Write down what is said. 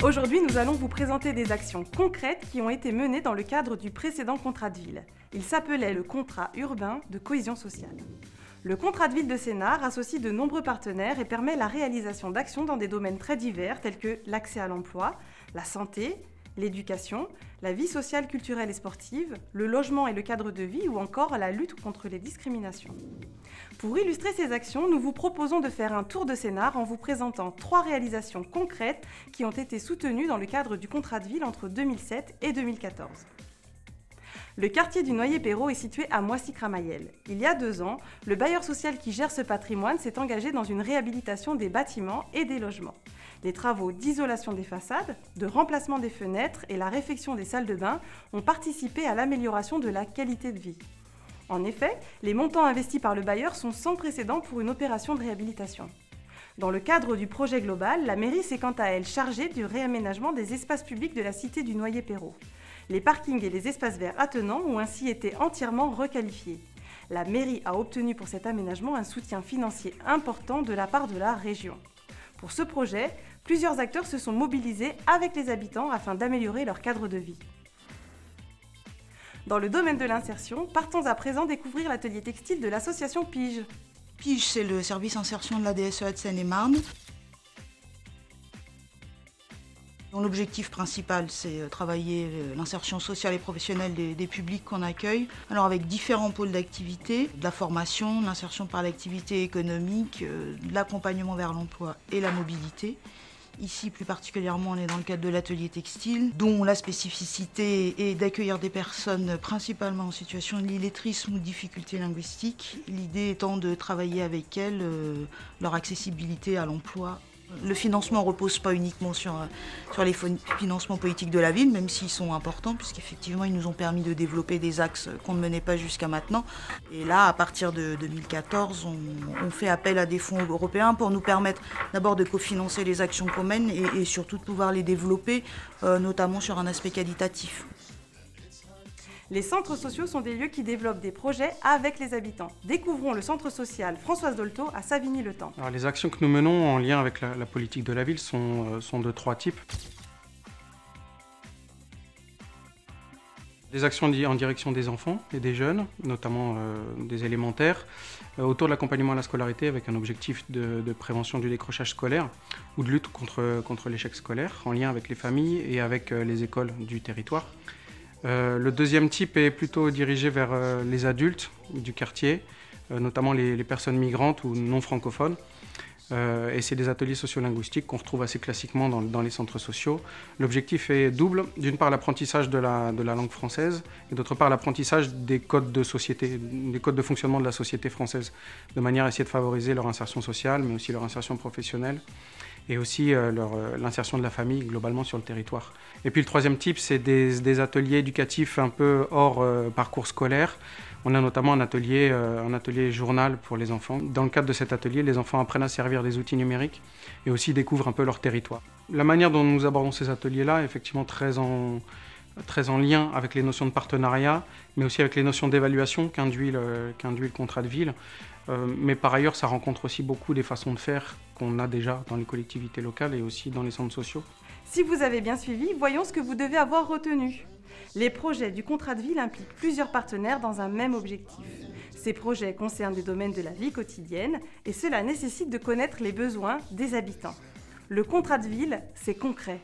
Aujourd'hui, nous allons vous présenter des actions concrètes qui ont été menées dans le cadre du précédent contrat de ville. Il s'appelait le contrat urbain de cohésion sociale. Le contrat de ville de Sénart associe de nombreux partenaires et permet la réalisation d'actions dans des domaines très divers tels que l'accès à l'emploi, la santé, l'éducation, la vie sociale, culturelle et sportive, le logement et le cadre de vie ou encore la lutte contre les discriminations. Pour illustrer ces actions, nous vous proposons de faire un tour de Sénart en vous présentant 3 réalisations concrètes qui ont été soutenues dans le cadre du contrat de ville entre 2007 et 2014. Le quartier du Noyer-Perrot est situé à Moissy-Cramayel. Il y a 2 ans, le bailleur social qui gère ce patrimoine s'est engagé dans une réhabilitation des bâtiments et des logements. Les travaux d'isolation des façades, de remplacement des fenêtres et la réfection des salles de bain ont participé à l'amélioration de la qualité de vie. En effet, les montants investis par le bailleur sont sans précédent pour une opération de réhabilitation. Dans le cadre du projet global, la mairie s'est quant à elle chargée du réaménagement des espaces publics de la cité du Noyer-Perrot. Les parkings et les espaces verts attenants ont ainsi été entièrement requalifiés. La mairie a obtenu pour cet aménagement un soutien financier important de la part de la région. Pour ce projet, plusieurs acteurs se sont mobilisés avec les habitants afin d'améliorer leur cadre de vie. Dans le domaine de l'insertion, partons à présent découvrir l'atelier textile de l'association Pige. Pige, c'est le service insertion de la DSEA de Seine-et-Marne. dont l'objectif principal, c'est travailler l'insertion sociale et professionnelle des publics qu'on accueille. Alors avec différents pôles d'activité, de la formation, l'insertion par l'activité économique, de l'accompagnement vers l'emploi et la mobilité. Ici, plus particulièrement, on est dans le cadre de l'atelier textile, dont la spécificité est d'accueillir des personnes principalement en situation de l'illettrisme ou de difficultés linguistiques. L'idée étant de travailler avec elles leur accessibilité à l'emploi. Le financement ne repose pas uniquement sur les financements politiques de la ville, même s'ils sont importants, puisqu'effectivement ils nous ont permis de développer des axes qu'on ne menait pas jusqu'à maintenant. Et là, à partir de 2014, on fait appel à des fonds européens pour nous permettre d'abord de cofinancer les actions qu'on mène et surtout de pouvoir les développer, notamment sur un aspect qualitatif. Les centres sociaux sont des lieux qui développent des projets avec les habitants. Découvrons le centre social Françoise Dolto à Savigny-le-Temple. Alors, les actions que nous menons en lien avec la politique de la ville sont de 3 types. Des actions en direction des enfants et des jeunes, notamment des élémentaires, autour de l'accompagnement à la scolarité avec un objectif de prévention du décrochage scolaire ou de lutte contre l'échec scolaire, en lien avec les familles et avec les écoles du territoire. Le deuxième type est plutôt dirigé vers les adultes du quartier, notamment les personnes migrantes ou non francophones. Et c'est des ateliers sociolinguistiques qu'on retrouve assez classiquement dans les centres sociaux. L'objectif est double, d'une part l'apprentissage de la langue française et d'autre part l'apprentissage des codes de société, des codes de fonctionnement de la société française, de manière à essayer de favoriser leur insertion sociale, mais aussi leur insertion professionnelle et aussi l'insertion de la famille globalement sur le territoire. Et puis le troisième type, c'est des ateliers éducatifs un peu hors parcours scolaire. On a notamment un atelier journal pour les enfants. Dans le cadre de cet atelier, les enfants apprennent à servir des outils numériques et aussi découvrent un peu leur territoire. La manière dont nous abordons ces ateliers-là est effectivement très en lien avec les notions de partenariat, mais aussi avec les notions d'évaluation qu'induit le contrat de ville. Mais par ailleurs, ça rencontre aussi beaucoup des façons de faire qu'on a déjà dans les collectivités locales et aussi dans les centres sociaux. Si vous avez bien suivi, voyons ce que vous devez avoir retenu. Les projets du contrat de ville impliquent plusieurs partenaires dans un même objectif. Ces projets concernent des domaines de la vie quotidienne et cela nécessite de connaître les besoins des habitants. Le contrat de ville, c'est concret.